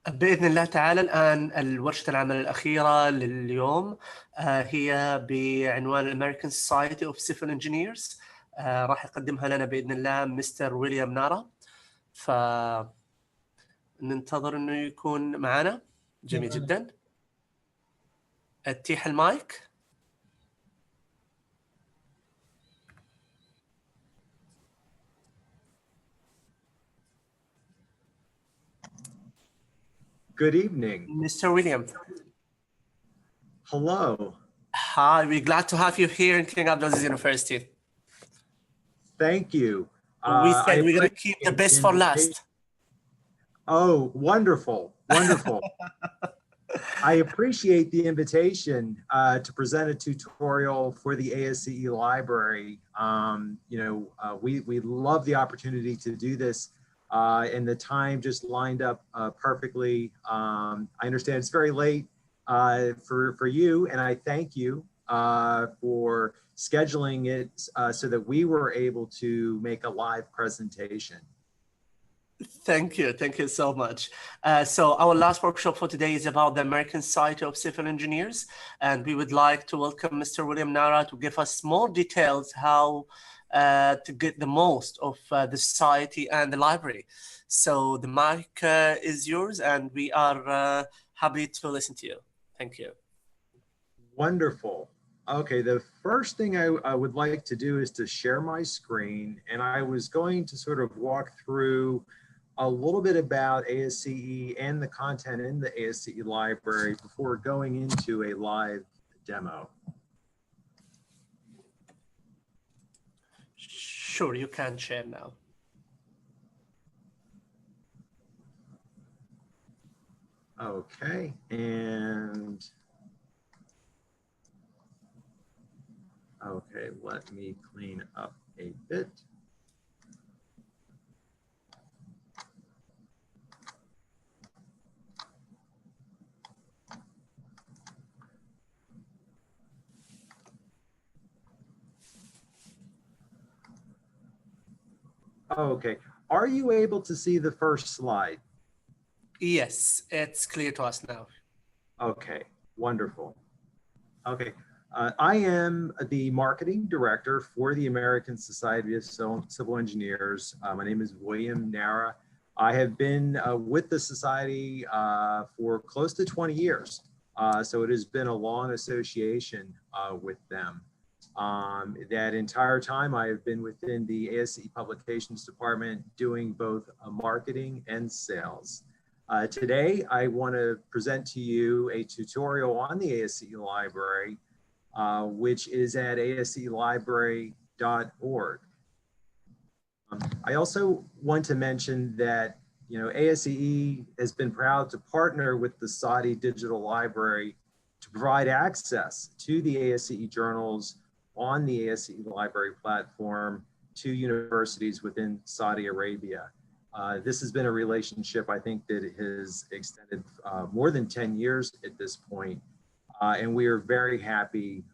بإذن الله تعالى الآن الورشة العمل الأخيرة لليوم هي بعنوان American Society of Civil Engineers. راح يقدمها لنا بإذن الله مستر ويليام نارا، فننتظر إنه يكون معنا. جميل جدا. أتيح المايك. Good evening. Mr. William. Hello. Hi, we're glad to have you here in King Abdulaziz University. Thank you. We said we're going to keep the best for last. Oh, wonderful, wonderful. I appreciate the invitation to present a tutorial for the ASCE library. We love the opportunity to do this, and the time just lined up perfectly. I understand it's very late for you, and I thank you for scheduling it so that we were able to make a live presentation. Thank you so much. So our last workshop for today is about the American Society of Civil Engineers, and we would like to welcome Mr. William Nara to give us more details how to get the most of the society and the library. So the mic is yours, and we are happy to listen to you. Thank you. Wonderful. Okay, the first thing I would like to do is to share my screen, and I was going to sort of walk through a little bit about ASCE and the content in the ASCE library before going into a live demo. Sure, you can share now. Okay, and okay, let me clean up a bit. Okay, are you able to see the first slide? Yes, it's clear to us now. Okay, wonderful. Okay, I am the marketing director for the American Society of Civil Engineers. My name is William Nara. I have been with the society for close to 20 years. So it has been a long association with them. That entire time I have been within the ASCE Publications Department doing both marketing and sales. Today, I want to present to you a tutorial on the ASCE library, which is at ascelibrary.org. I also want to mention that ASCE has been proud to partner with the Saudi Digital Library to provide access to the ASCE journals on the ASCE library platform to universities within Saudi Arabia. This has been a relationship, I think, that has extended more than 10 years at this point. And we are very happy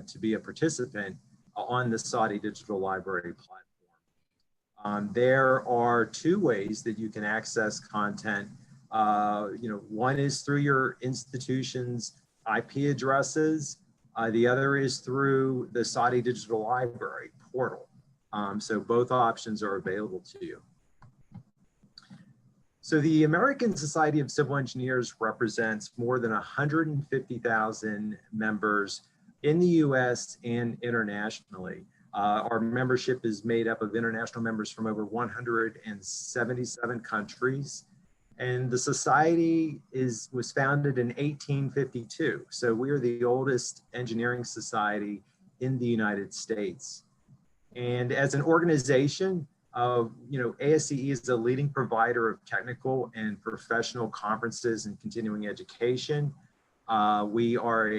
to be a participant on the Saudi Digital Library platform. There are two ways that you can access content. One is through your institution's IP addresses. The other is through the Saudi Digital Library portal. So both options are available to you. So the American Society of Civil Engineers represents more than 150,000 members in the US and internationally. Our membership is made up of international members from over 177 countries. And the society was founded in 1852. So we are the oldest engineering society in the United States. And as an organization, ASCE is a leading provider of technical and professional conferences and continuing education. We are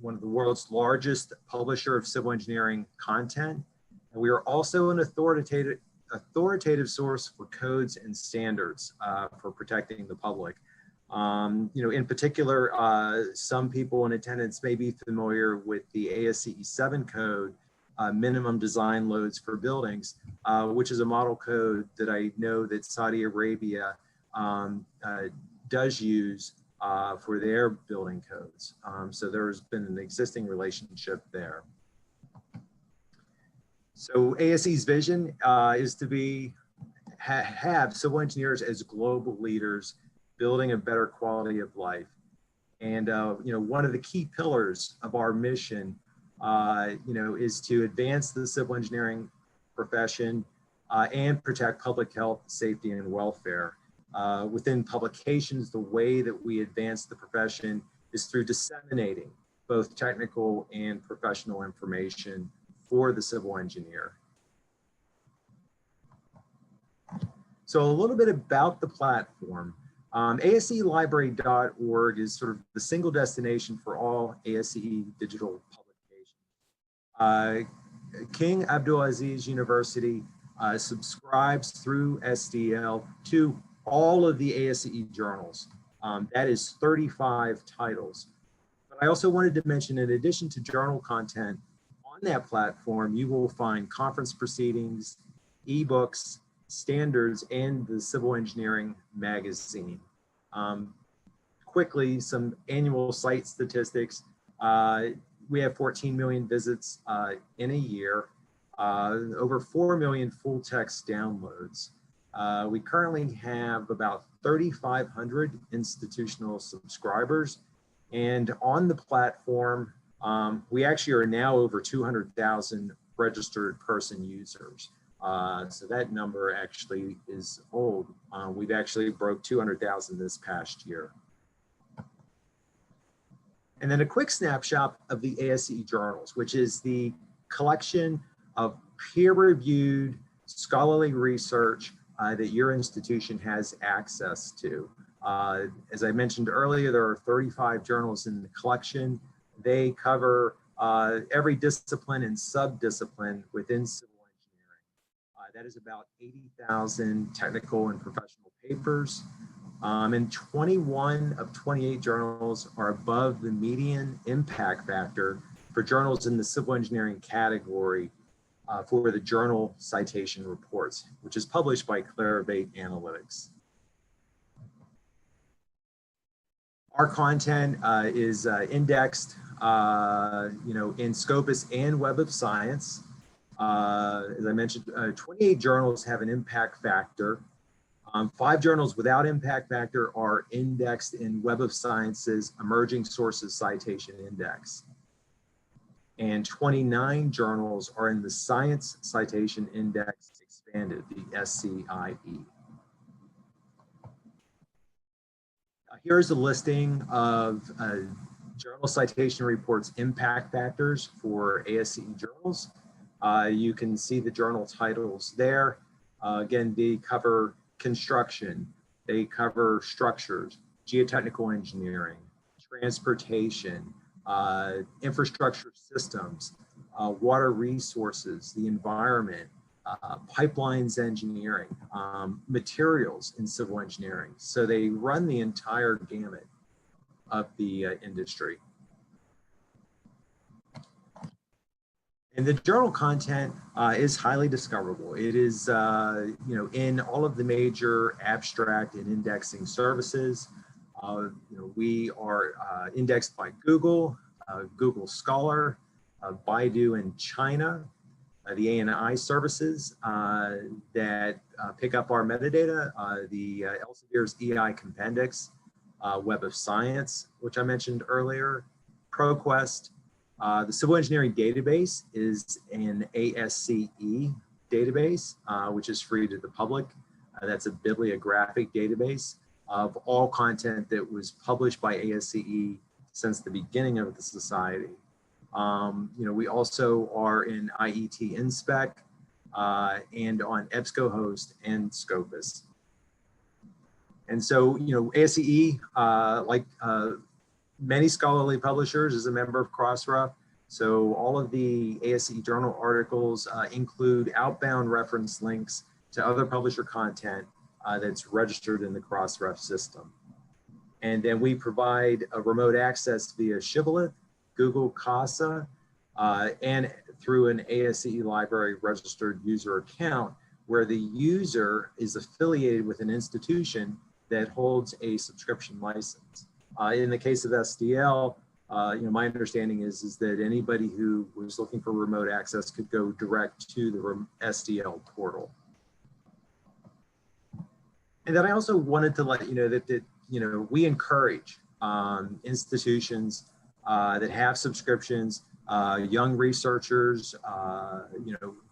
one of the world's largest publisher of civil engineering content. And we are also an authoritative source for codes and standards for protecting the public. In particular, some people in attendance may be familiar with the ASCE 7 code, minimum design loads for buildings, which is a model code that I know that Saudi Arabia does use for their building codes. So there's been an existing relationship there. So ASE's vision is to have civil engineers as global leaders, building a better quality of life. And one of the key pillars of our mission, is to advance the civil engineering profession and protect public health, safety, and welfare. Within publications, the way that we advance the profession is through disseminating both technical and professional information for the civil engineer. So a little bit about the platform. ASElibrary.org is sort of the single destination for all ASE digital publications. King Abdulaziz University subscribes through SDL to all of the ASE journals. That is 35 titles. But I also wanted to mention, in addition to journal content, on that platform, you will find conference proceedings, ebooks, standards, and the Civil Engineering magazine. Quickly, some annual site statistics. We have 14 million visits in a year, over 4 million full text downloads. We currently have about 3,500 institutional subscribers, and on the platform, we actually are now over 200,000 registered person users. So that number actually is old. We've actually broke 200,000 this past year. And then a quick snapshot of the ASE journals, which is the collection of peer-reviewed scholarly research that your institution has access to. As I mentioned earlier, there are 35 journals in the collection. They cover every discipline and sub-discipline within civil engineering. That is about 80,000 technical and professional papers. And 21 of 28 journals are above the median impact factor for journals in the civil engineering category for the journal citation reports, which is published by Clarivate Analytics. Our content is indexed, in Scopus and Web of Science. As I mentioned, 28 journals have an impact factor. 5 journals without impact factor are indexed in Web of Science's Emerging Sources Citation Index. And 29 journals are in the Science Citation Index Expanded, the SCIE. Here's a listing of journal citation reports impact factors for ASE journals. You can see the journal titles there. Again, they cover construction, they cover structures, geotechnical engineering, transportation, infrastructure systems, water resources, the environment, pipelines engineering, materials in civil engineering. So they run the entire gamut of the industry. And the journal content is highly discoverable. It is, in all of the major abstract and indexing services. We are indexed by Google, Google Scholar, Baidu in China, the ANI services that pick up our metadata, the Elsevier's EI Compendix, Web of Science, which I mentioned earlier, ProQuest. The Civil Engineering Database is an ASCE database, which is free to the public. That's a bibliographic database of all content that was published by ASCE since the beginning of the society. We also are in IET Inspec and on EBSCOhost and Scopus. And so, ASCE, like many scholarly publishers, is a member of Crossref. So all of the ASCE journal articles include outbound reference links to other publisher content that's registered in the Crossref system. And then we provide a remote access via Shibboleth, Google Casa, and through an ASCE library registered user account, where the user is affiliated with an institution that holds a subscription license. In the case of SDL, my understanding is that anybody who was looking for remote access could go direct to the SDL portal. And then I also wanted to let you know that we encourage institutions that have subscriptions, young researchers,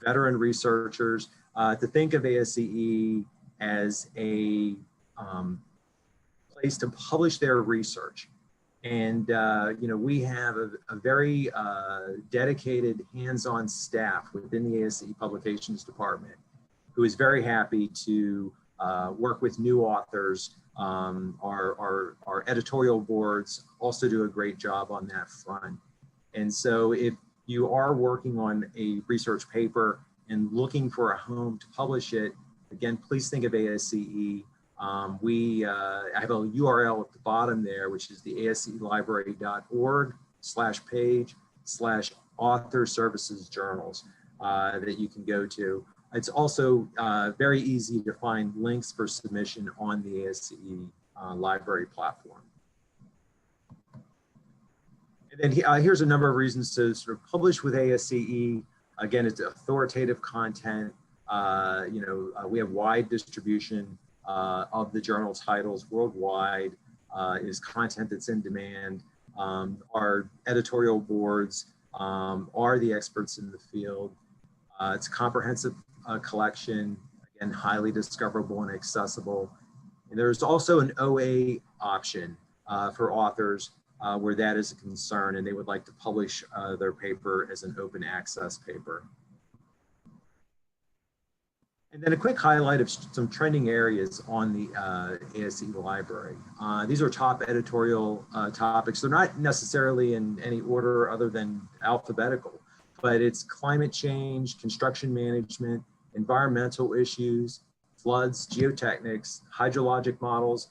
veteran researchers, to think of ASCE as a place to publish their research. And we have a very dedicated hands-on staff within the ASCE Publications Department who is very happy to work with new authors. Our editorial boards also do a great job on that front. And so if you are working on a research paper and looking for a home to publish it, again, please think of ASCE. I have a URL at the bottom there, which is the ascelibrary.org/page/author services journals that you can go to. It's also very easy to find links for submission on the ASCE library platform. And then here's a number of reasons to sort of publish with ASCE. Again, it's authoritative content. We have wide distribution of the journal titles worldwide. Is content that's in demand. Our editorial boards are the experts in the field. It's a comprehensive collection, again, highly discoverable and accessible. And there's also an OA option for authors where that is a concern and they would like to publish their paper as an open access paper. And then a quick highlight of some trending areas on the ASCE library. These are top editorial topics. They're not necessarily in any order other than alphabetical, but it's climate change, construction management, environmental issues, floods, geotechnics, hydrologic models,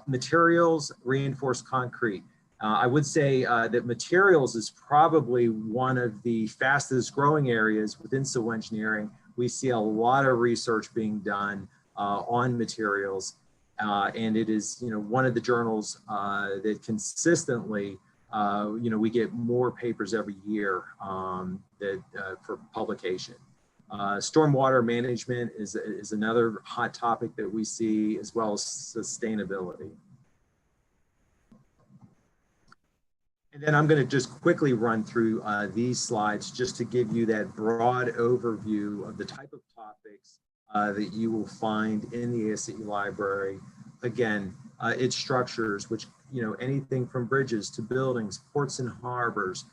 materials, reinforced concrete. I would say that materials is probably one of the fastest growing areas within civil engineering. We see a lot of research being done on materials, and it is one of the journals that consistently we get more papers every year for publication. Stormwater management is another hot topic that we see, as well as sustainability. And then I'm going to just quickly run through these slides just to give you that broad overview of the type of topics that you will find in the ASCE library. Again, its structures, which, anything from bridges to buildings, ports and harbors.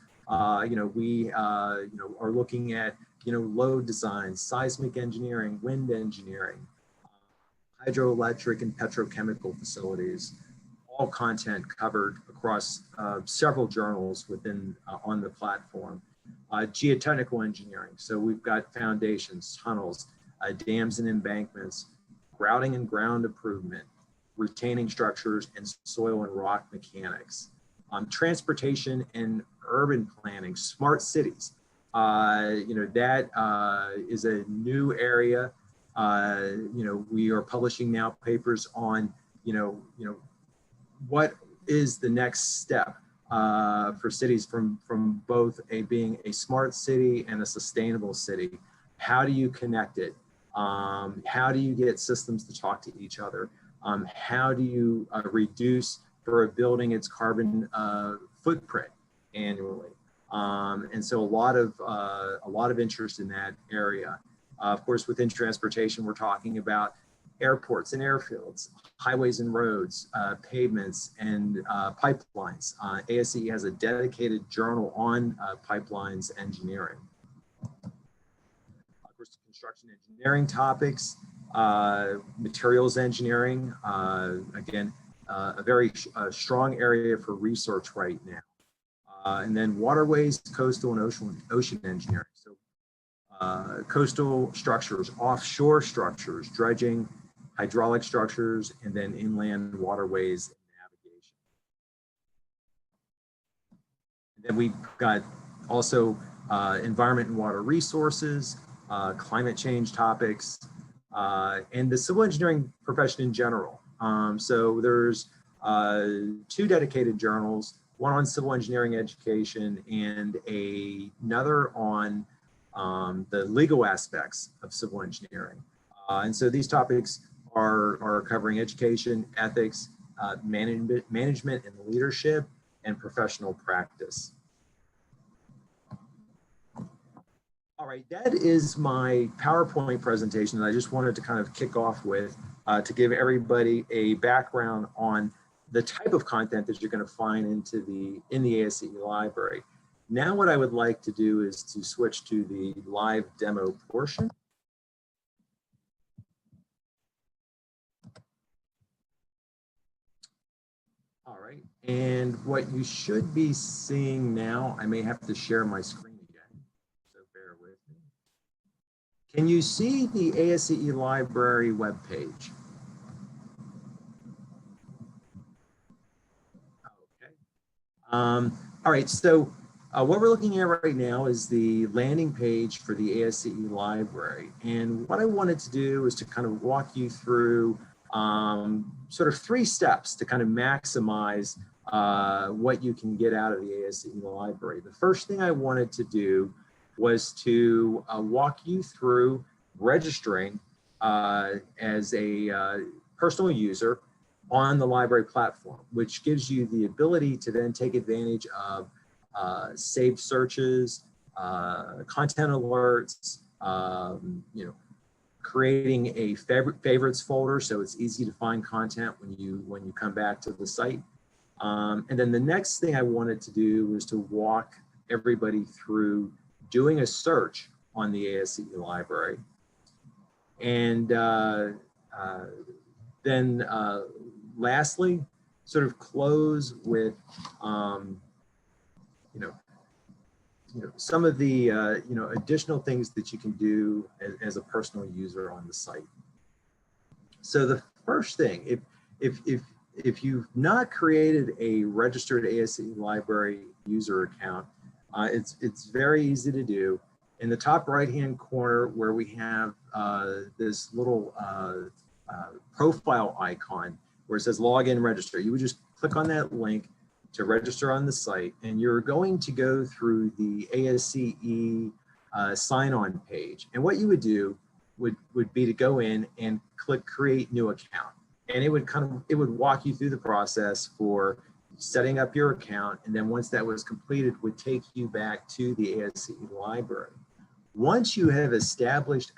We are looking at, load design, seismic engineering, wind engineering, hydroelectric and petrochemical facilities. All content covered across several journals within on the platform. Geotechnical engineering, so we've got foundations, tunnels, dams and embankments, grouting and ground improvement, retaining structures, and soil and rock mechanics. Transportation and urban planning, smart cities. That is a new area. We are publishing now papers on, what is the next step for cities from both being a smart city and a sustainable city? How do you connect it? How do you get systems to talk to each other? How do you reduce for a building its carbon footprint annually? And so a lot of interest in that area. Of course, within transportation, we're talking about airports and airfields, highways and roads, pavements and pipelines. ASCE has a dedicated journal on pipelines engineering. Of course, construction engineering topics, materials engineering, again, a very strong area for research right now. And then waterways, coastal and ocean engineering. So coastal structures, offshore structures, dredging, hydraulic structures, and then inland waterways and navigation. And then we've got also environment and water resources, climate change topics, and the civil engineering profession in general. So there's 2 dedicated journals, one on civil engineering education and another on the legal aspects of civil engineering. And so these topics are covering education, ethics, management and leadership, and professional practice. All right, that is my PowerPoint presentation that I just wanted to kind of kick off with to give everybody a background on the type of content that you're going to find in the ASCE library. Now what I would like to do is to switch to the live demo portion. All right, and what you should be seeing now, I may have to share my screen again, so bear with me. Can you see the ASCE library webpage? Okay. All right, so what we're looking at right now is the landing page for the ASCE library. And what I wanted to do is to kind of walk you through sort of 3 steps to kind of maximize what you can get out of the ASCE library. The first thing I wanted to do was to walk you through registering as a personal user on the library platform, which gives you the ability to then take advantage of saved searches, content alerts, you know, creating a favorites folder so it's easy to find content when you come back to the site. And then the next thing I wanted to do was to walk everybody through doing a search on the ASCE library. And then lastly, sort of close with some of the additional things that you can do as a personal user on the site. So the first thing, if you've not created a registered ASCE library user account, it's very easy to do. In the top right-hand corner where we have this little profile icon where it says login register, you would just click on that link to register on the site, and you're going to go through the ASCE sign-on page. And what you would do would be to go in and click create new account. And it would walk you through the process for setting up your account. And then once that was completed, would take you back to the ASCE library. Once you have established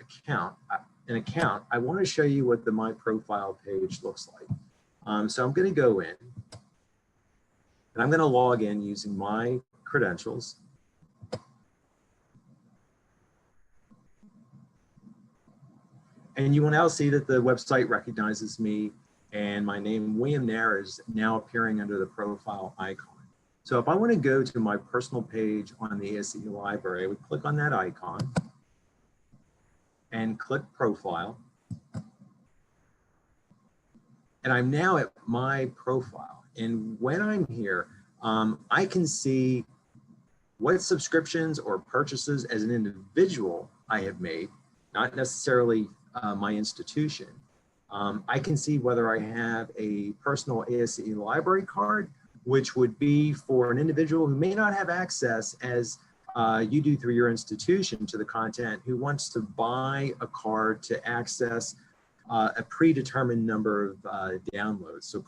an account, I want to show you what the My Profile page looks like. So I'm going to go in. And I'm going to log in using my credentials. And you will now see that the website recognizes me and my name, William Nair, is now appearing under the profile icon. So if I want to go to my personal page on the ASCE library, I would click on that icon and click profile. And I'm now at my profile. And when I'm here, I can see what subscriptions or purchases as an individual I have made, not necessarily my institution. I can see whether I have a personal ASCE library card, which would be for an individual who may not have access as you do through your institution to the content, who wants to buy a card to access a predetermined number of downloads. So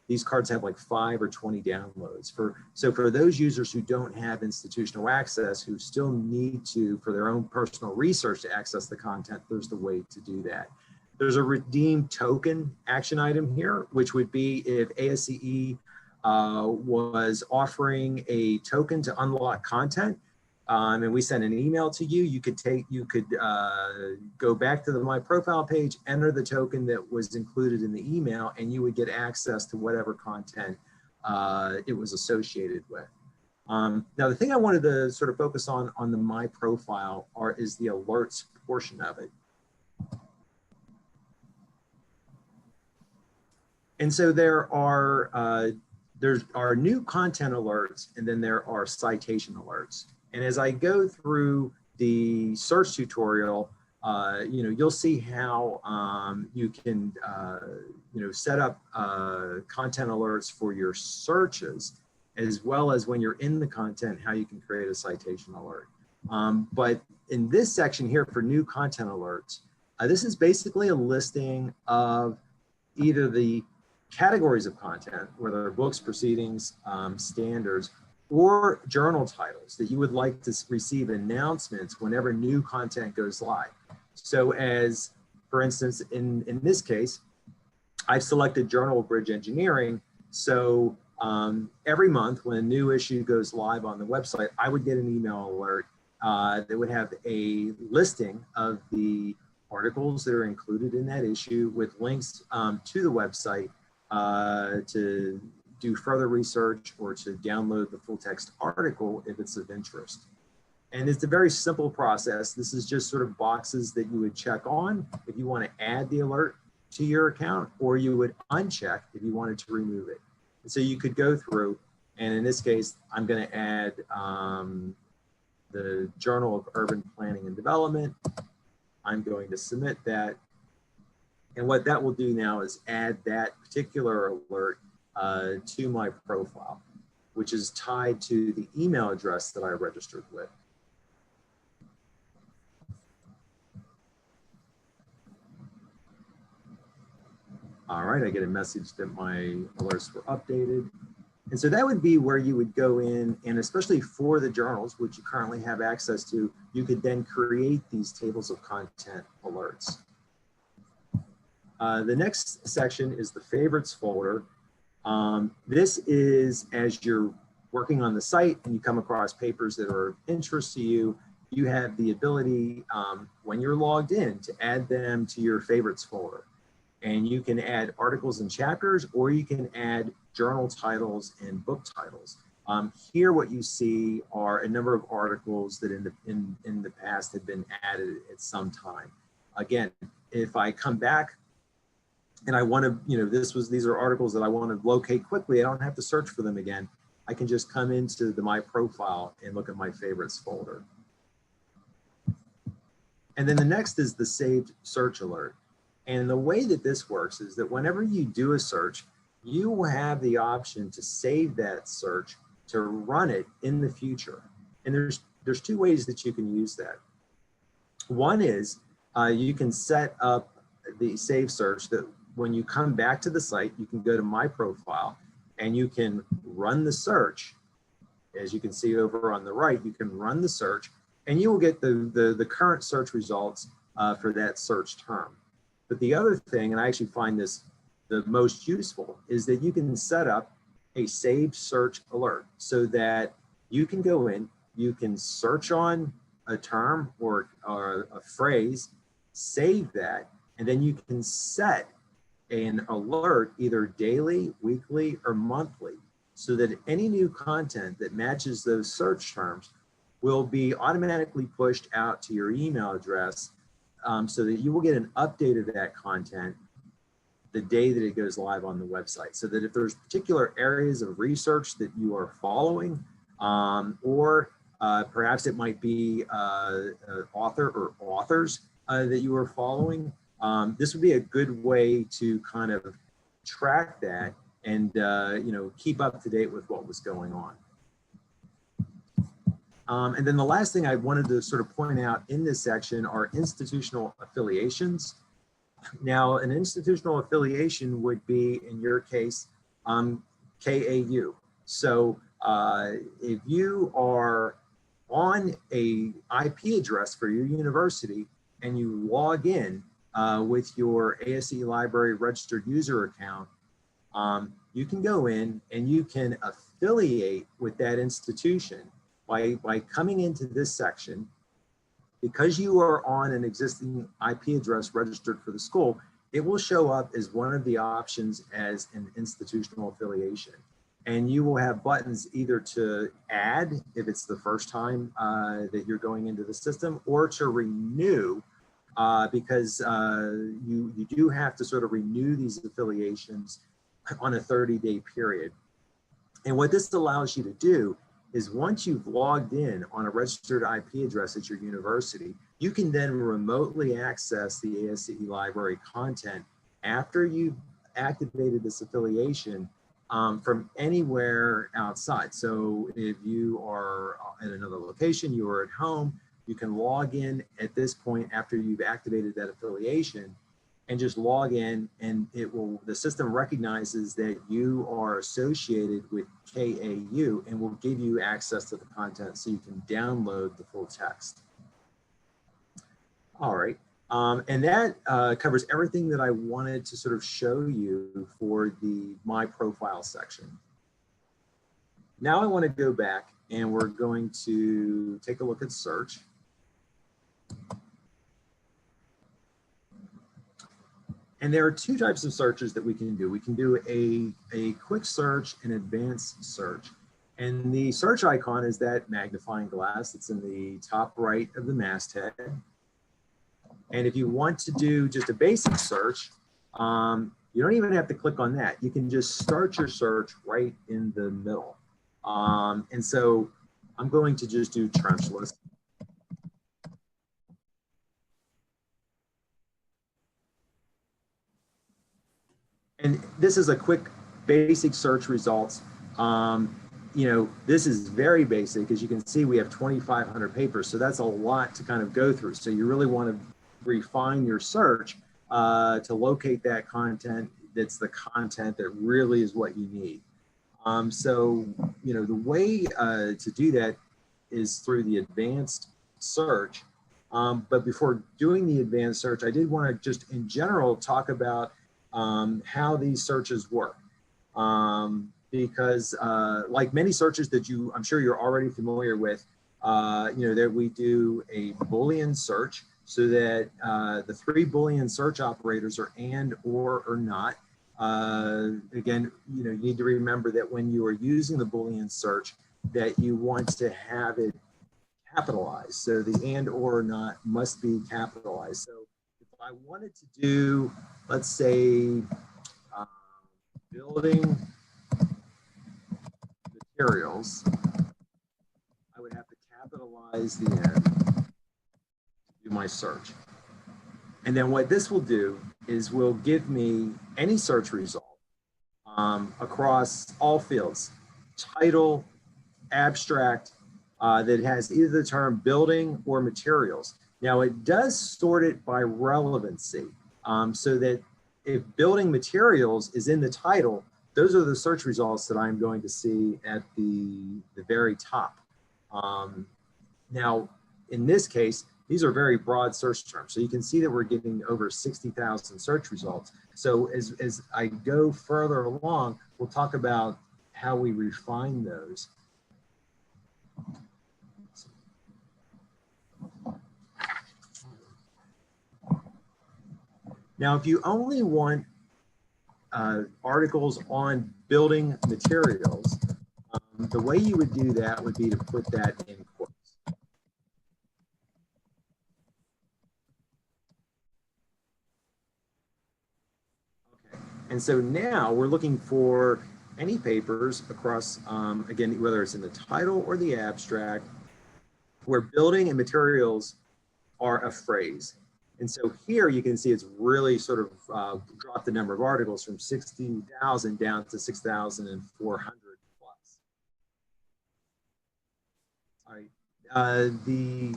these cards have like 5 or 20 downloads. So for those users who don't have institutional access, who still need to, for their own personal research, to access the content, there's the way to do that. There's a redeem token action item here, which would be if ASCE was offering a token to unlock content, and we sent an email to you, you could go back to the My Profile page, enter the token that was included in the email, and you would get access to whatever content it was associated with. Now, the thing I wanted to sort of focus on the My Profile is the alerts portion of it. And so there are new content alerts, and then there are citation alerts. And as I go through the search tutorial, you'll see how you can, set up content alerts for your searches, as well as when you're in the content, how you can create a citation alert. But in this section here for new content alerts, this is basically a listing of either the categories of content, whether books, proceedings, standards, or journal titles that you would like to receive announcements whenever new content goes live. So as, for instance, in this case, I've selected Journal of Bridge Engineering. So every month when a new issue goes live on the website, I would get an email alert that would have a listing of the articles that are included in that issue with links to the website to do further research or to download the full text article if it's of interest. And it's a very simple process. This is just sort of boxes that you would check on if you want to add the alert to your account, or you would uncheck if you wanted to remove it. And so you could go through, and in this case, I'm going to add the Journal of Urban Planning and Development. I'm going to submit that. And what that will do now is add that particular alert to my profile, which is tied to the email address that I registered with. All right, I get a message that my alerts were updated. And so that would be where you would go in, and especially for the journals, which you currently have access to, you could then create these tables of content alerts. The next section is the favorites folder. This is as you're working on the site and you come across papers that are of interest to you, you have the ability when you're logged in to add them to your favorites folder. And you can add articles and chapters, or you can add journal titles and book titles. Here, what you see are a number of articles that in the past have been added at some time. Again, if I come back and I want to, these are articles that I want to locate quickly, I don't have to search for them again. I can just come into my profile and look at my favorites folder. And then the next is the saved search alert. And the way that this works is that whenever you do a search, you will have the option to save that search to run it in the future. And there's two ways that you can use that. One is you can set up the save search that when you come back to the site, you can go to my profile and you can run the search. As you can see over on the right, you can run the search and you will get the current search results for that search term. But the other thing, and I actually find this the most useful, is that you can set up a saved search alert so that you can go in, you can search on a term or a phrase, save that, and then you can set an alert either daily, weekly, or monthly so that any new content that matches those search terms will be automatically pushed out to your email address so that you will get an update of that content the day that it goes live on the website. So that if there's particular areas of research that you are following, or perhaps it might be an author or authors that you are following, this would be a good way to kind of track that and keep up to date with what was going on. And then the last thing I wanted to sort of point out in this section are institutional affiliations. Now, an institutional affiliation would be, in your case, KAU. So if you are on a IP address for your university and you log in with your ASE Library registered user account, you can go in and you can affiliate with that institution by coming into this section. Because you are on an existing IP address registered for the school, it will show up as one of the options as an institutional affiliation. And you will have buttons either to add if it's the first time that you're going into the system, or to renew because you do have to sort of renew these affiliations on a 30-day period. And what this allows you to do is once you've logged in on a registered IP address at your university, you can then remotely access the ASCE library content after you've activated this affiliation from anywhere outside. So if you are at another location, you are at home, you can log in at this point after you've activated that affiliation and just log in, and the system recognizes that you are associated with KAU and will give you access to the content so you can download the full text. All right, and that covers everything that I wanted to sort of show you for the My Profile section. Now I want to go back and we're going to take a look at search. And there are two types of searches that we can do. We can do a quick search and advanced search. And the search icon is that magnifying glass that's in the top right of the masthead. And if you want to do just a basic search, you don't even have to click on that. You can just start your search right in the middle. And so I'm going to just do trenchless. And this is a quick basic search results. This is very basic. As you can see, we have 2,500 papers. So that's a lot to kind of go through. So you really want to refine your search to locate that content that's the content that really is what you need. The way to do that is through the advanced search. But before doing the advanced search, I did want to just in general talk about how these searches work. Because like many searches that I'm sure you're already familiar with, that we do a Boolean search so that the three Boolean search operators are and, or not. Again, you need to remember that when you are using the Boolean search that you want to have it capitalized. So the and, or not must be capitalized. So if I wanted to do, let's say, building materials, I would have to capitalize the end to do my search. And then what this will do is will give me any search result across all fields, title, abstract, that has either the term building or materials. Now it does sort it by relevancy, so that if building materials is in the title, those are the search results that I'm going to see at the very top. Now, in this case, these are very broad search terms. So you can see that we're getting over 60,000 search results. So as I go further along, we'll talk about how we refine those. Now, if you only want articles on building materials, the way you would do that would be to put that in quotes. Okay, and so now we're looking for any papers across, again, whether it's in the title or the abstract, where building and materials are a phrase. And so here you can see it's really sort of dropped the number of articles from 60,000 down to 6,400 plus. All right. The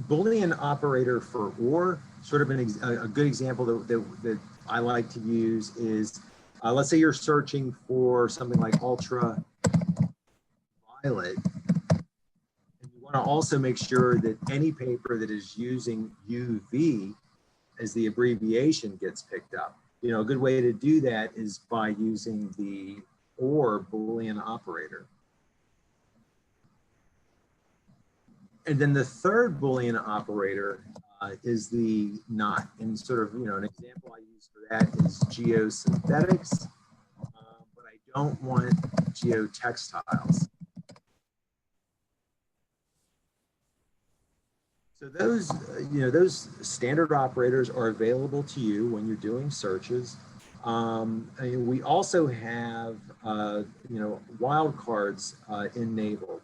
Boolean operator for or, sort of a good example that I like to use is, let's say you're searching for something like ultraviolet. To also make sure that any paper that is using UV as the abbreviation gets picked up. A good way to do that is by using the or Boolean operator. And then the third Boolean operator is the not. And sort of, an example I use for that is geosynthetics, but I don't want geotextiles. So those standard operators are available to you when you're doing searches. We also have, wildcards enabled.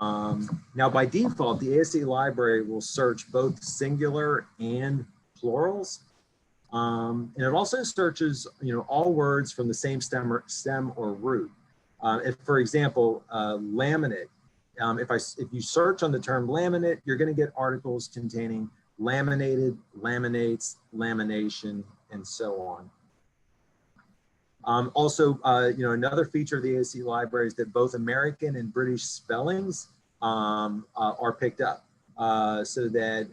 Now, by default, the ASCII library will search both singular and plurals. And it also searches, all words from the same stem or root. If, for example, laminate, if you search on the term laminate, you're going to get articles containing laminated, laminates, lamination, and so on. Also, another feature of the ASCII library is that both American and British spellings are picked up. So that,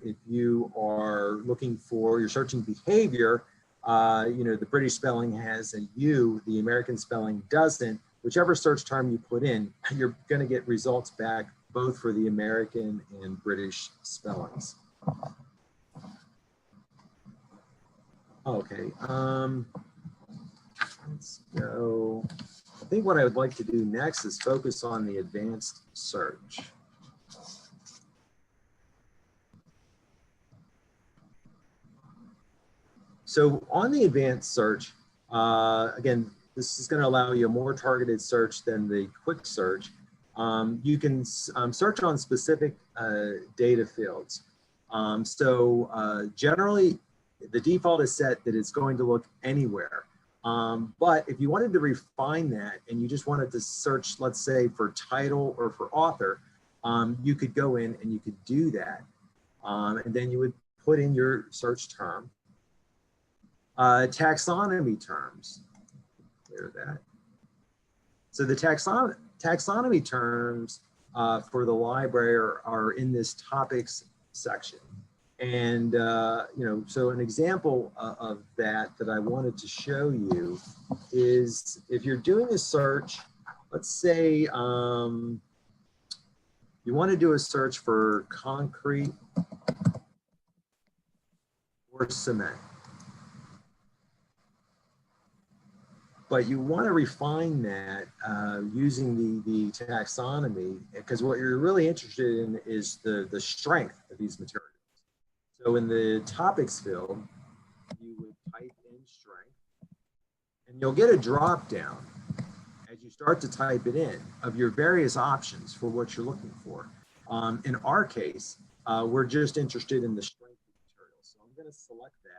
if you are looking for, you're searching behavior, the British spelling has a U, the American spelling doesn't. Whichever search term you put in, you're going to get results back both for the American and British spellings. Okay, let's go. I think what I would like to do next is focus on the advanced search. So on the advanced search, again, this is going to allow you a more targeted search than the quick search. You can search on specific data fields. Generally, the default is set that it's going to look anywhere. But if you wanted to refine that and you just wanted to search, let's say, for title or for author, you could go in and you could do that. And then you would put in your search term. Taxonomy terms, clear that. So the taxonomy terms for the library are in this topics section. And, so an example of that I wanted to show you is if you're doing a search, let's say you want to do a search for concrete or cement. But you want to refine that using the taxonomy, because what you're really interested in is the strength of these materials. So in the topics field, you would type in strength, and you'll get a drop down as you start to type it in of your various options for what you're looking for. In our case, we're just interested in the strength of the material. So I'm going to select that.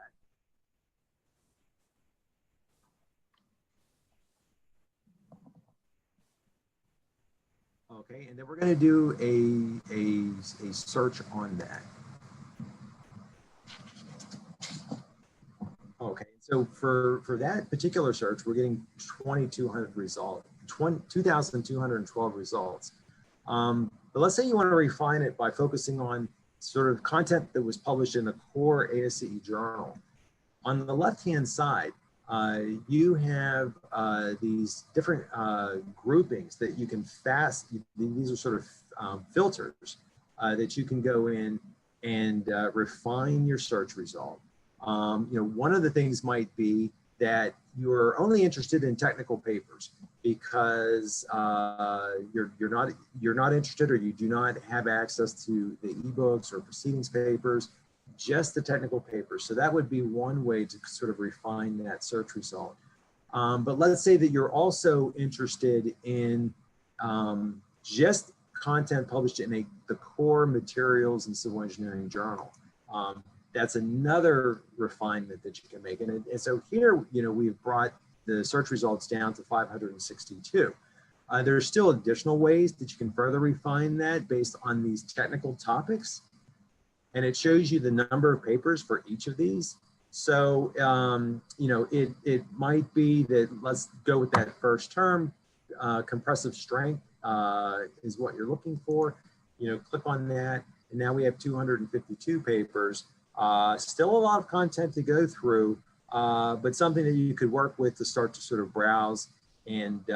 Okay, and then we're going to do a search on that. Okay, so for that particular search, we're getting 2,200 results, 2,212 results. But let's say you want to refine it by focusing on sort of content that was published in a core ASCE journal. On the left-hand side, you have these different groupings that you can these are sort of filters that you can go in and refine your search result. One of the things might be that you're only interested in technical papers because you're not interested, or you do not have access to the ebooks or proceedings papers, just the technical papers. So that would be one way to sort of refine that search result. But let's say that you're also interested in just content published in the core materials and civil engineering journal. That's another refinement that you can make. And so here, we've brought the search results down to 562. There's still additional ways that you can further refine that based on these technical topics. And it shows you the number of papers for each of these. So, it might be that, let's go with that first term, compressive strength is what you're looking for. Click on that. And now we have 252 papers. Still a lot of content to go through, but something that you could work with to start to sort of browse. And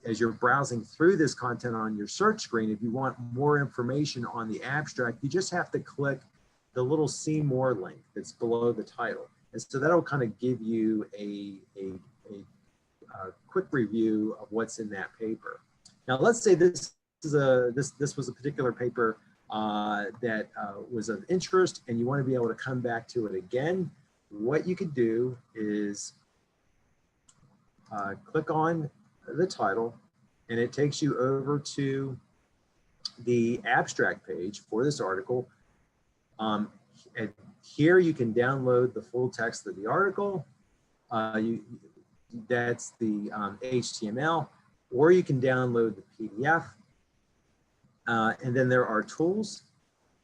as you're browsing through this content on your search screen, if you want more information on the abstract, you just have to click the little see more link that's below the title. And so that'll kind of give you a quick review of what's in that paper. Now, let's say this was a particular paper that was of interest, and you want to be able to come back to it again. What you could do is click on the title, and it takes you over to the abstract page for this article. And here you can download the full text of the article. That's the HTML, or you can download the PDF. And then there are tools.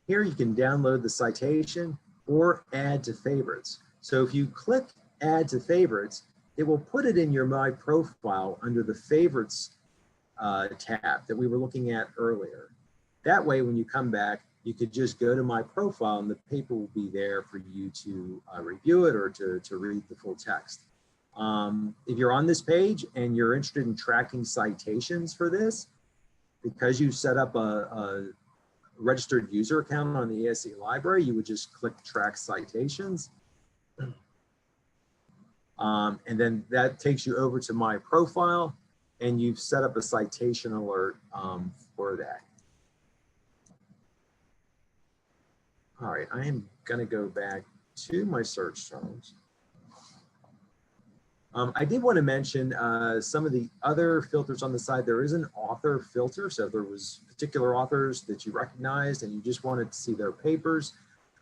Here you can download the citation or add to favorites. So if you click add to favorites, it will put it in your My Profile under the favorites tab that we were looking at earlier. That way, when you come back, you could just go to My Profile and the paper will be there for you to review it or to read the full text. If you're on this page and you're interested in tracking citations for this, because you set up a registered user account on the ASCE library, you would just click track citations. And then that takes you over to My Profile, and you've set up a citation alert for that. All right, I am going to go back to my search terms. I did want to mention some of the other filters on the side. There is an author filter. So if there was particular authors that you recognized and you just wanted to see their papers,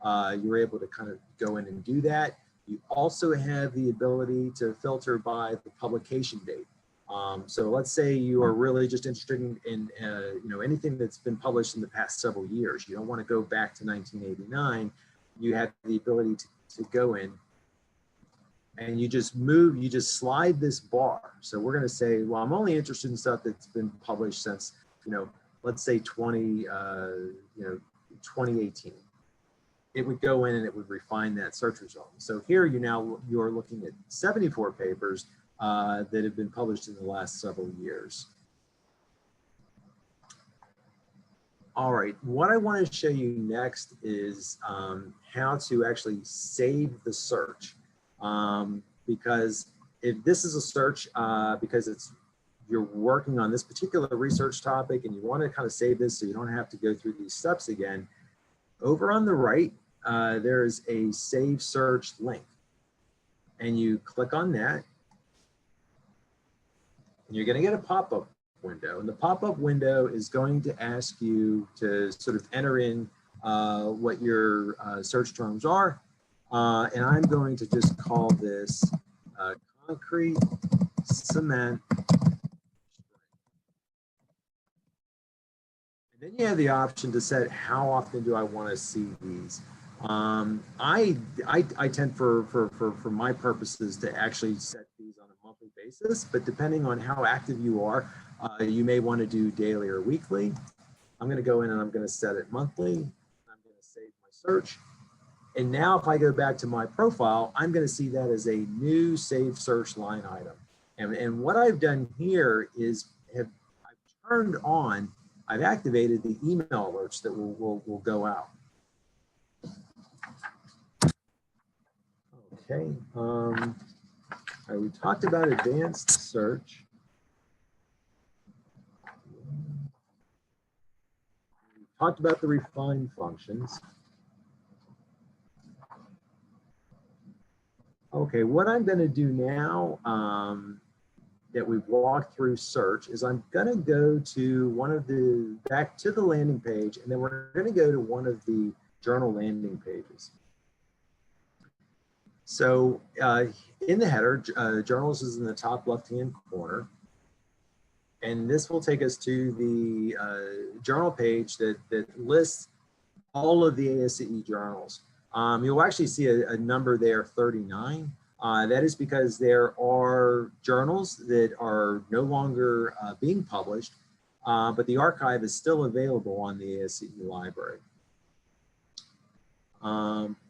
you were able to kind of go in and do that. You also have the ability to filter by the publication date. So let's say you are really just interested in anything that's been published in the past several years. You don't want to go back to 1989. You have the ability to go in and you just slide this bar. So we're going to say, well, I'm only interested in stuff that's been published since, let's say 2018. It would go in and it would refine that search result. So here you're looking at 74 papers that have been published in the last several years. All right, what I want to show you next is how to actually save the search. Because if this is a search, because you're working on this particular research topic and you want to kind of save this so you don't have to go through these steps again, over on the right, there is a Save Search link. And you click on that. And you're going to get a pop-up window. And the pop-up window is going to ask you to sort of enter in what your search terms are. And I'm going to just call this concrete, cement. And then you have the option to set how often do I want to see these. I tend for my purposes to actually set these on a monthly basis, but depending on how active you are, you may want to do daily or weekly. I'm going to go in and I'm going to set it monthly. I'm going to save my search. And now if I go back to My Profile, I'm going to see that as a new Save Search line item. And what I've done here is I've turned on, I've activated the email alerts that will go out. Okay, we talked about advanced search. We talked about the refined functions. Okay, what I'm going to do now that we've walked through search is I'm going to go to back to the landing page, and then we're going to go to one of the journal landing pages. So in the header, journals is in the top left-hand corner. And this will take us to the journal page that lists all of the ASCE journals. You'll actually see a number there, 39. That is because there are journals that are no longer being published, but the archive is still available on the ASCE library.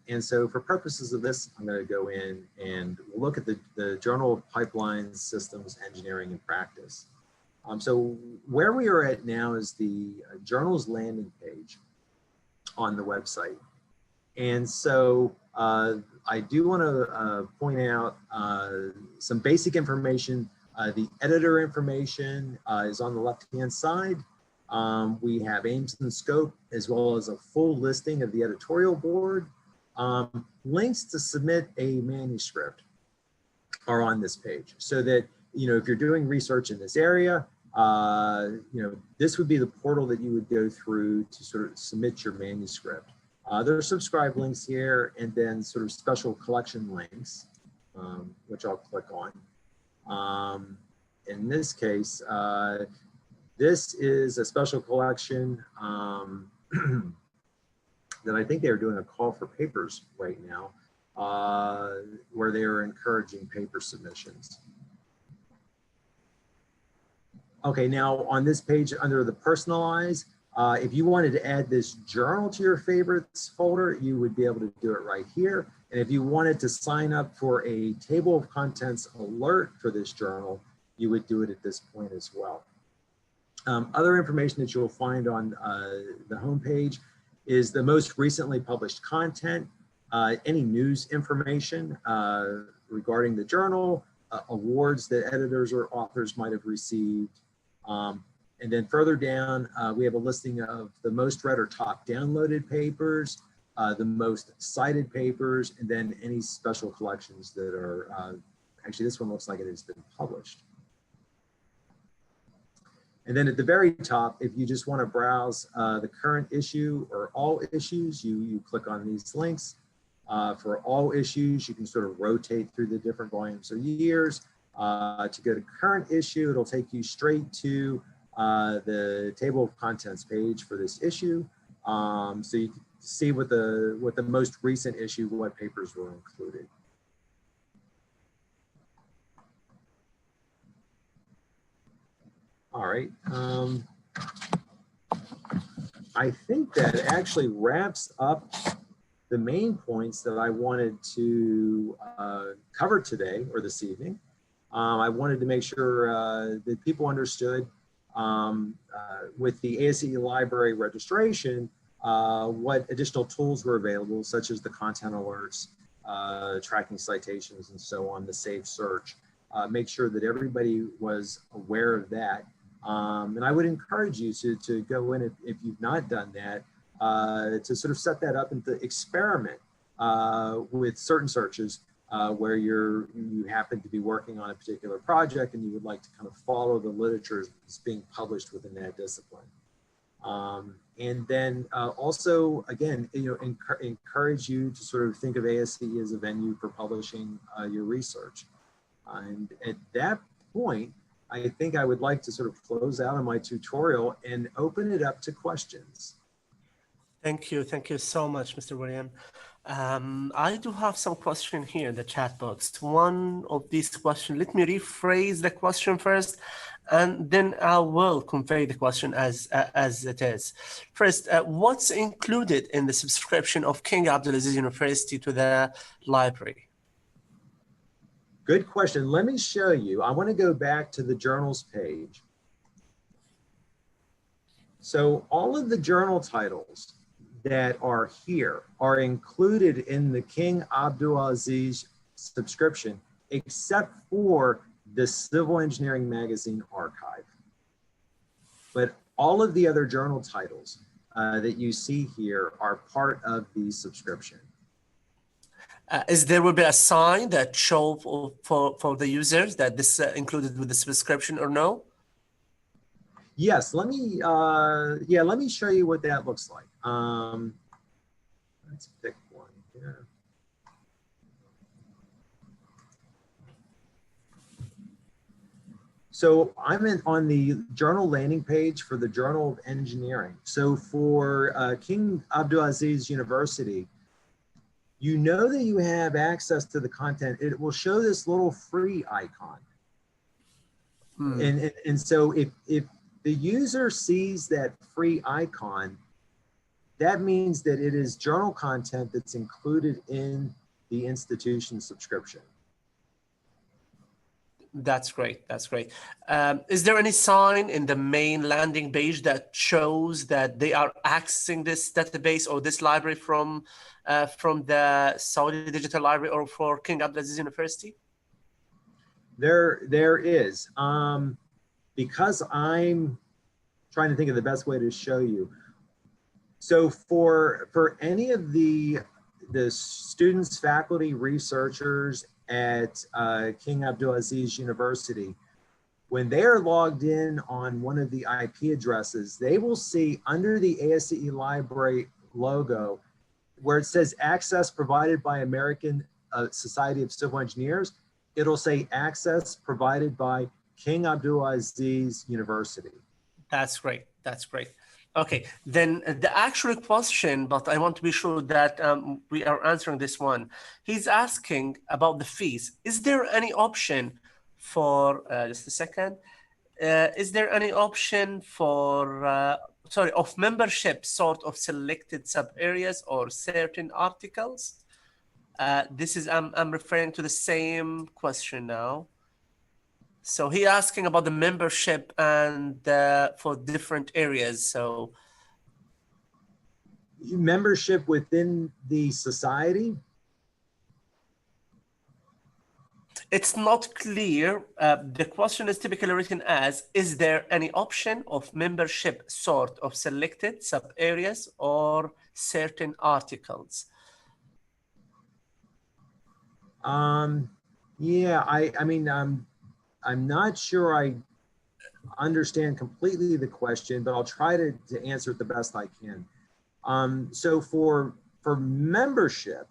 And so for purposes of this, I'm going to go in and look at the Journal of Pipelines, Systems, Engineering, and Practice. So where we are at now is the journal's landing page on the website. And so I do want to point out some basic information. The editor information is on the left-hand side. We have aims and scope, as well as a full listing of the editorial board. Links to submit a manuscript are on this page, so that if you're doing research in this area, this would be the portal that you would go through to sort of submit your manuscript. There are subscribe links here, and then sort of special collection links, which I'll click on. In this case, this is a special collection that I think they're doing a call for papers right now, where they are encouraging paper submissions. Okay, now on this page under the personalize, if you wanted to add this journal to your favorites folder, you would be able to do it right here. And if you wanted to sign up for a table of contents alert for this journal, you would do it at this point as well. Other information that you'll find on the homepage is the most recently published content, any news information regarding the journal, awards that editors or authors might have received. And then further down, we have a listing of the most read or top downloaded papers, the most cited papers, and then any special collections that are, actually this one looks like it has been published. And then at the very top, if you just want to browse the current issue or all issues, you click on these links. For all issues, you can sort of rotate through the different volumes or years. To go to current issue, it'll take you straight to the table of contents page for this issue. So you can see what the most recent issue, what papers were included. All right. I think that actually wraps up the main points that I wanted to cover today or this evening. I wanted to make sure that people understood with the ASCE library registration, what additional tools were available, such as the content alerts, tracking citations, and so on, the safe search. Make sure that everybody was aware of that. And I would encourage you to go in, if you've not done that, to sort of set that up and to experiment with certain searches where you happen to be working on a particular project and you would like to kind of follow the literature that's being published within that discipline. And then also, again, encourage you to sort of think of ASCE as a venue for publishing your research. And at that point, I think I would like to sort of close out on my tutorial and open it up to questions. Thank you so much, Mr. William. I do have some question here in the chat box. One of these questions, let me rephrase the question first, and then I will convey the question as it is. First, what's included in the subscription of King Abdulaziz University to the library? Good question. Let me show you. I want to go back to the journals page. So all of the journal titles that are here are included in the King Abdulaziz subscription, except for the Civil Engineering Magazine archive. But all of the other journal titles that you see here are part of the subscription. There will be a sign that show for the users that this included with the subscription or no? Yes, let me show you what that looks like. Let's pick one here. So I'm on the journal landing page for the Journal of Engineering. So for King Abdulaziz University, you know that you have access to the content. It will show this little free icon. And so if the user sees that free icon, that means that it is journal content that's included in the institution subscription. That's great. That's great. Is there any sign in the main landing page that shows that they are accessing this database or this library from the Saudi Digital Library or for King Abdulaziz University? There is. Because I'm trying to think of the best way to show you. So for any of the students, faculty, researchers at King Abdulaziz University, when they're logged in on one of the IP addresses, they will see under the ASCE Library logo where it says access provided by American Society of Civil Engineers, it'll say access provided by King Abdulaziz University. That's great. That's great. Okay, then the actual question, but I want to be sure that we are answering this one. He's asking about the fees. Is there any option for, just a second, is there any option for, of membership sort of selected sub areas or certain articles? This is, I'm referring to the same question now. So he asking about the membership and for different areas. So membership within the society? it's not clear. The question is typically written as, is there any option of membership sort of selected sub areas or certain articles? Yeah, I mean, I'm not sure I understand completely the question, but I'll try to answer it the best I can. So for membership,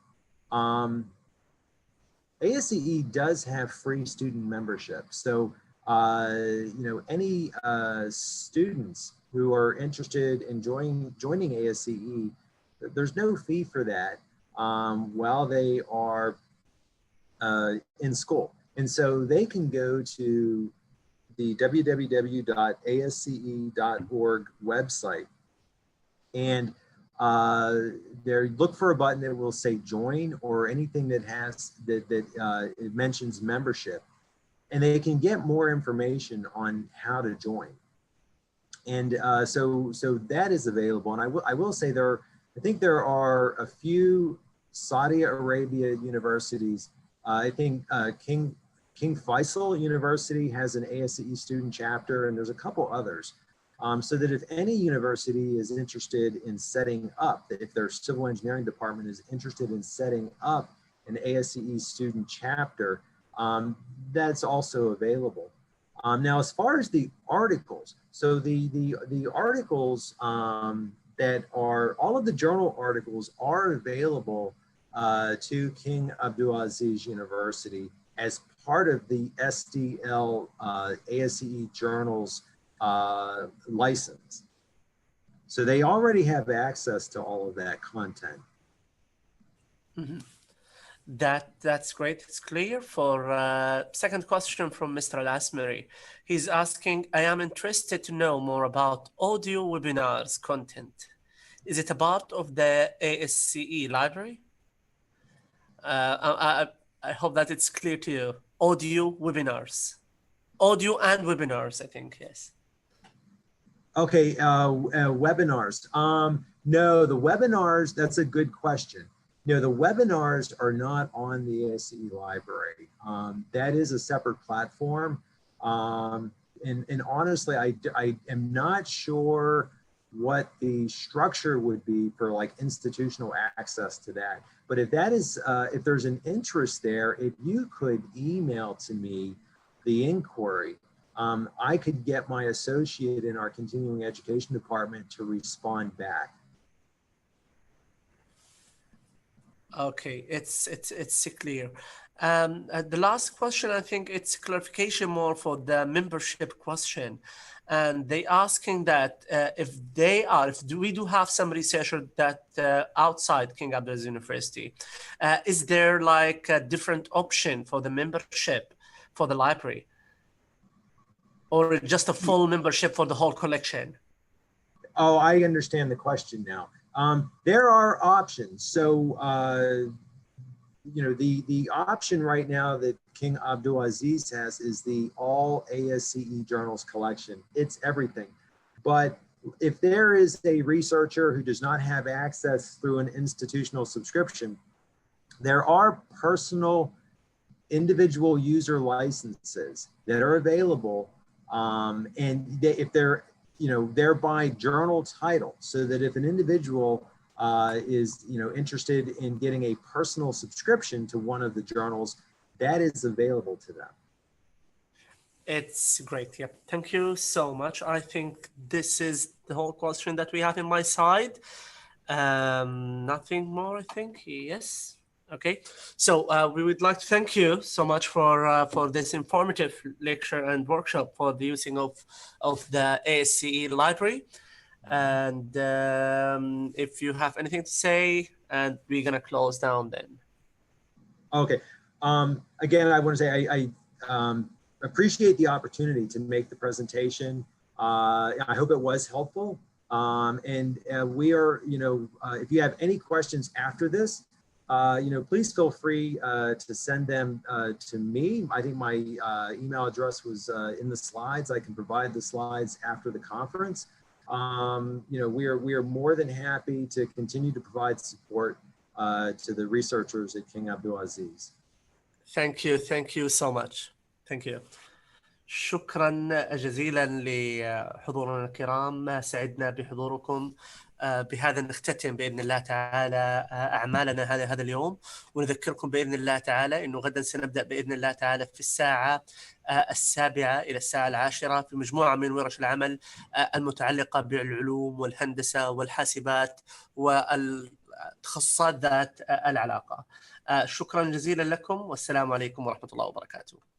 ASCE does have free student membership. So, you know, any students who are interested in joining ASCE, there's no fee for that while they are in school. And so they can go to the www.asce.org website and there, look for a button that will say join or anything that has it mentions membership, and they can get more information on how to join. And so that is available. And I will say I think there are a few Saudi Arabia universities. I think King Faisal University has an ASCE student chapter, and there's a couple others. So that if any university is interested in setting up, if their civil engineering department is interested in setting up an ASCE student chapter, that's also available. Now, as far as the articles, so the articles that are, all of the journal articles are available to King Abdulaziz University as part of the SDL ASCE journals license. So they already have access to all of that content. Mm-hmm. That's great. It's clear. For second question from Mr. Al-Asmari, he's asking, I am interested to know more about audio webinars content. Is it a part of the ASCE library? I hope that it's clear to you. Audio webinars. Audio and webinars, I think, yes. Okay, webinars. No, the webinars, that's a good question. No, the webinars are not on the ASCE library. That is a separate platform. And honestly, I am not sure what the structure would be for like institutional access to that. But if that is, if there's an interest there, if you could email to me the inquiry, I could get my associate in our continuing education department to respond back. Okay, it's clear. The last question, I think it's clarification more for the membership question. And they asking that if we do have some researchers that outside King Abdulaziz University, is there like a different option for the membership for the library? Or just a full membership for the whole collection? Oh, I understand the question now. There are options. So, you know, the option right now that King Abdulaziz has is the all ASCE journals collection. It's everything. But if there is a researcher who does not have access through an institutional subscription, there are personal individual user licenses that are available. And if they're, you know, they're by journal title, so that if an individual is, you know, interested in getting a personal subscription to one of the journals, that is available to them. It's great. Yeah. Thank you so much. I think this is the whole question that we have in my side. Nothing more, I think. Yes. Okay. So we would like to thank you so much for this informative lecture and workshop for the using of the ASCE library. And if you have anything to say, and we're gonna close down then. Okay. Again, I want to say I appreciate the opportunity to make the presentation. I hope it was helpful. And we are, if you have any questions after this, please feel free to send them to me. I think my email address was in the slides. I can provide the slides after the conference. We are more than happy to continue to provide support to the researchers at King Abdulaziz. Thank you so much. Thank you. شكرا جزيلا لحضورنا الكرام، سعدنا بحضوركم. بهذا نختتم بإذن الله تعالى أعمالنا هذا اليوم، ونذكركم بإذن الله تعالى أنه غدا سنبدأ بإذن الله تعالى في الساعة 7 إلى الساعة 10 في مجموعة من ورش العمل المتعلقة بالعلوم والهندسة والحاسبات والتخصصات ذات العلاقة. شكرا جزيلا لكم، والسلام عليكم ورحمة الله وبركاته.